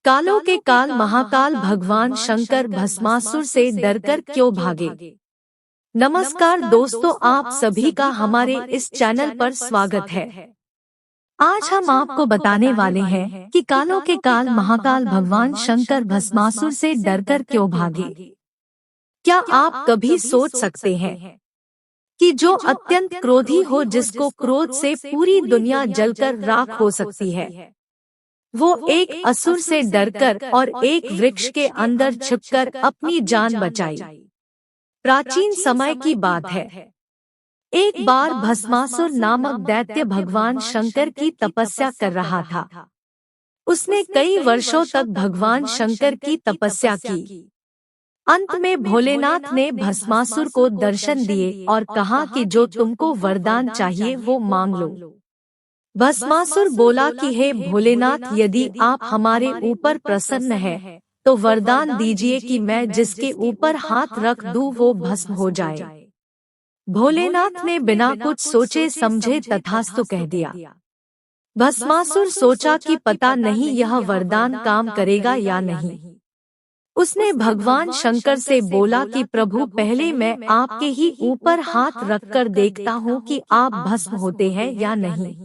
कालों के काल महाकाल भगवान शंकर भस्मासुर से डरकर क्यों भागे। नमस्कार दोस्तों, आप सभी का हमारे इस चैनल पर स्वागत है। आज हम आपको बताने वाले हैं कि कालों के काल महाकाल भगवान शंकर भस्मासुर से डरकर क्यों भागे। क्या आप कभी सोच सकते हैं कि जो अत्यंत क्रोधी हो, जिसको क्रोध से पूरी दुनिया जलकर राख हो सकती है, वो एक असुर से डरकर और एक वृक्ष के अंदर छिपकर अपनी जान बचाई। प्राचीन समय की बात है। एक बार भस्मासुर नामक दैत्य भगवान शंकर की तपस्या कर रहा था। उसने कई वर्षों तक भगवान शंकर की तपस्या की। अंत में भोलेनाथ ने भस्मासुर को दर्शन दिए और कहा कि जो तुमको वरदान चाहिए वो मांग लो। भस्मासुर बोला कि हे भोलेनाथ, यदि आप हमारे ऊपर प्रसन्न हैं, तो वरदान दीजिए कि मैं जिसके ऊपर हाथ रख दूं वो भस्म हो जाए। भोलेनाथ ने बिना कुछ सोचे समझे तथास्तु कह दिया। भस्मासुर सोचा कि पता नहीं यह वरदान काम करेगा या नहीं। उसने भगवान शंकर से बोला कि प्रभु, पहले मैं आपके ही ऊपर हाथ रखकर देखता हूँ कि आप भस्म होते हैं या नहीं।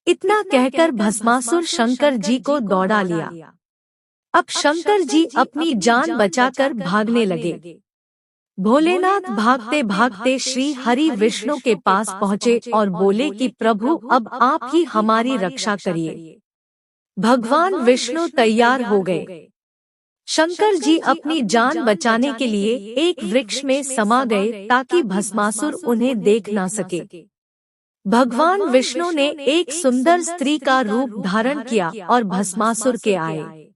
इतना कहकर भस्मासुर शंकर जी को दौड़ा लिया। अब शंकर जी अपनी जान बचाकर भागने लगे। भोलेनाथ भागते भागते श्री हरि विष्णु के पास पहुँचे और बोले कि प्रभु, अब आप ही हमारी रक्षा करिए। भगवान विष्णु तैयार हो गए। शंकर जी अपनी जान बचाने के लिए एक वृक्ष में समा गए ताकि भस्मासुर उन्हें देख न सके। भगवान विष्णु ने एक सुंदर स्त्री का रूप धारण किया और भस्मासुर के आए।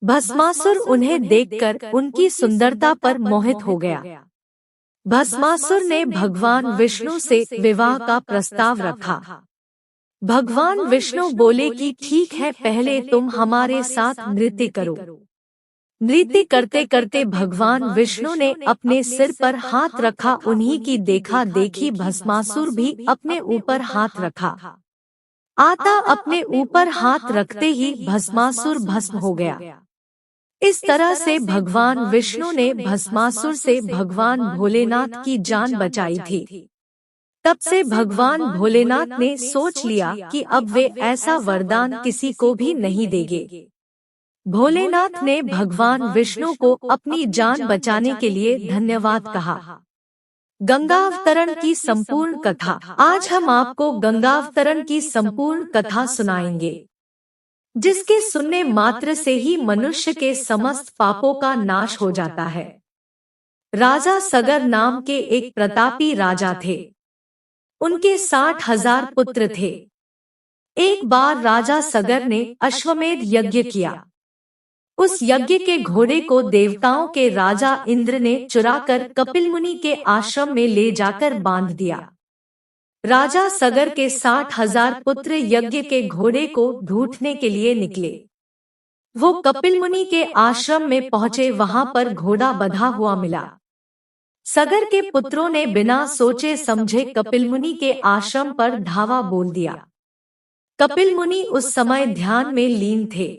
भस्मासुर उन्हें देखकर उनकी सुंदरता पर मोहित हो गया। भस्मासुर ने भगवान विष्णु से विवाह का प्रस्ताव रखा। भगवान विष्णु बोले कि ठीक है, पहले तुम हमारे साथ नृत्य करो। नृत्य करते करते भगवान विष्णु ने अपने सिर पर हाथ रखा। उन्हीं की देखा देखी भस्मासुर भी अपने ऊपर हाथ रखा। आता अपने ऊपर हाथ रखते ही भस्मासुर भस्म हो गया। इस तरह से भगवान विष्णु ने भस्मासुर से भगवान भोलेनाथ की जान बचाई थी। तब से भगवान भोलेनाथ ने सोच लिया कि अब वे ऐसा वरदान किसी को भी नहीं देंगे। भोलेनाथ ने भगवान विष्णु को अपनी जान बचाने के लिए धन्यवाद कहा। गंगावतरण की संपूर्ण कथा। आज हम आपको गंगावतरण की संपूर्ण कथा सुनाएंगे, जिसके सुनने मात्र से ही मनुष्य के समस्त पापों का नाश हो जाता है। राजा सगर नाम के एक प्रतापी राजा थे। उनके 60,000 पुत्र थे। एक बार राजा सगर ने अश्वमेध यज्ञ किया। उस यज्ञ के घोड़े को देवताओं के राजा इंद्र ने चुराकर कपिल मुनि के आश्रम में ले जाकर बांध दिया। राजा सगर के 60,000 पुत्र यज्ञ के घोड़े को ढूंढने के लिए निकले। वो कपिल मुनि के आश्रम में पहुंचे। वहां पर घोड़ा बंधा हुआ मिला। सगर के पुत्रों ने बिना सोचे समझे कपिल मुनि के आश्रम पर धावा बोल दिया। कपिल मुनि उस समय ध्यान में लीन थे।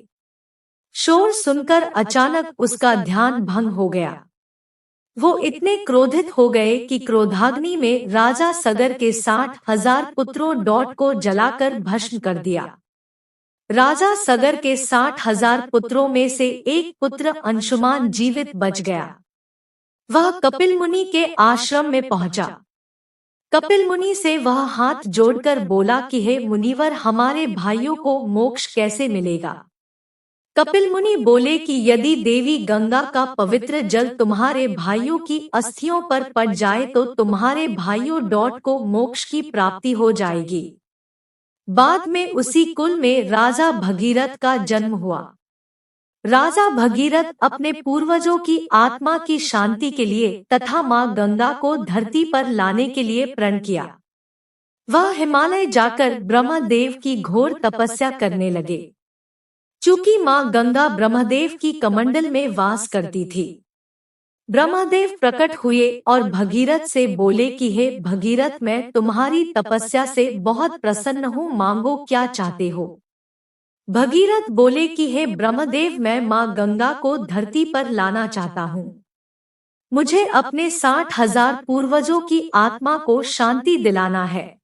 शोर सुनकर अचानक उसका ध्यान भंग हो गया। वो इतने क्रोधित हो गए कि क्रोधाग्नि में राजा सगर के 60,000 पुत्रों डॉट को जलाकर भस्म कर दिया। राजा सगर के 60,000 पुत्रों में से एक पुत्र अंशुमान जीवित बच गया। वह कपिल मुनि के आश्रम में पहुंचा। कपिल मुनि से वह हाथ जोड़कर बोला कि हे मुनिवर, हमारे भाइयों को मोक्ष कैसे मिलेगा। कपिल मुनि बोले कि यदि देवी गंगा का पवित्र जल तुम्हारे भाइयों की अस्थियों पर पड़ जाए तो तुम्हारे भाइयों डॉट को मोक्ष की प्राप्ति हो जाएगी। बाद में उसी कुल में राजा भगीरथ का जन्म हुआ। राजा भगीरथ अपने पूर्वजों की आत्मा की शांति के लिए तथा माँ गंगा को धरती पर लाने के लिए प्रण किया। वह हिमालय जाकर ब्रह्मदेव की घोर तपस्या करने लगे। चूंकि माँ गंगा ब्रह्मदेव की कमंडल में वास करती थी, ब्रह्मदेव प्रकट हुए और भगीरथ से बोले कि हे भगीरथ, मैं तुम्हारी तपस्या से बहुत प्रसन्न हूँ, मांगो क्या चाहते हो। भगीरथ बोले कि हे ब्रह्मदेव, मैं माँ गंगा को धरती पर लाना चाहता हूँ। मुझे अपने 60,000 पूर्वजों की आत्मा को शांति दिलाना है।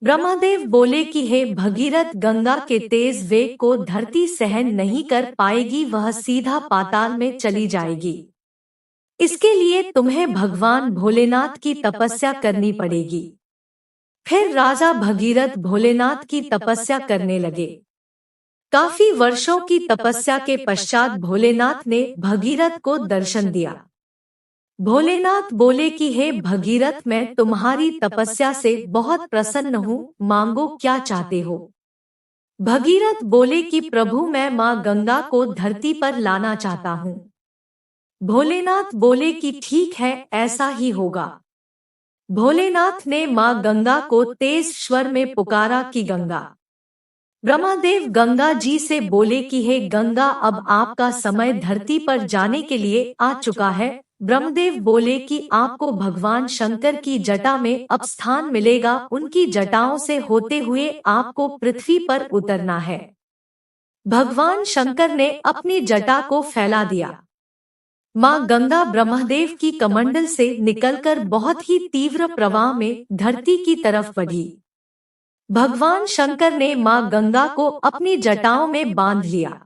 ब्रह्मदेव बोले कि हे भगीरथ, गंगा के तेज वेग को धरती सहन नहीं कर पाएगी, वह सीधा पाताल में चली जाएगी। इसके लिए तुम्हें भगवान भोलेनाथ की तपस्या करनी पड़ेगी। फिर राजा भगीरथ भोलेनाथ की तपस्या करने लगे। काफी वर्षों की तपस्या के पश्चात भोलेनाथ ने भगीरथ को दर्शन दिया। भोलेनाथ बोले कि हे भगीरथ, मैं तुम्हारी तपस्या से बहुत प्रसन्न हूँ, मांगो क्या चाहते हो। भगीरथ बोले कि प्रभु, मैं माँ गंगा को धरती पर लाना चाहता हूँ। भोलेनाथ बोले कि ठीक है, ऐसा ही होगा। भोलेनाथ ने माँ गंगा को तेज स्वर में पुकारा कि गंगा। ब्रह्मदेव गंगा जी से बोले कि हे गंगा, अब आपका समय धरती पर जाने के लिए आ चुका है। ब्रह्मदेव बोले कि आपको भगवान शंकर की जटा में अब स्थान मिलेगा, उनकी जटाओं से होते हुए आपको पृथ्वी पर उतरना है। भगवान शंकर ने अपनी जटा को फैला दिया। माँ गंगा ब्रह्मदेव की कमंडल से निकलकर बहुत ही तीव्र प्रवाह में धरती की तरफ बढ़ी। भगवान शंकर ने माँ गंगा को अपनी जटाओं में बांध लिया।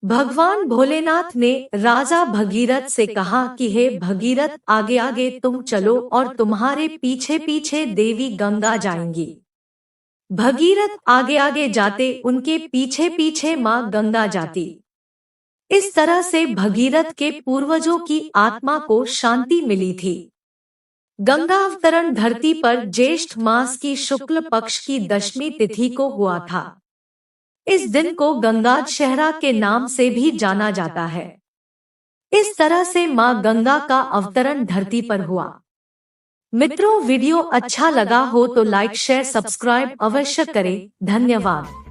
भगवान भोलेनाथ ने राजा भगीरथ से कहा कि हे भगीरथ, आगे आगे तुम चलो और तुम्हारे पीछे पीछे देवी गंगा जाएंगी। भगीरथ आगे आगे जाते, उनके पीछे पीछे माँ गंगा जाती। इस तरह से भगीरथ के पूर्वजों की आत्मा को शांति मिली थी। गंगा अवतरण धरती पर ज्येष्ठ मास की शुक्ल पक्ष की 10वीं तिथि को हुआ था। इस दिन को गंगादशहरा के नाम से भी जाना जाता है। इस तरह से माँ गंगा का अवतरण धरती पर हुआ। मित्रों, वीडियो अच्छा लगा हो तो लाइक शेयर सब्सक्राइब अवश्य करें। धन्यवाद।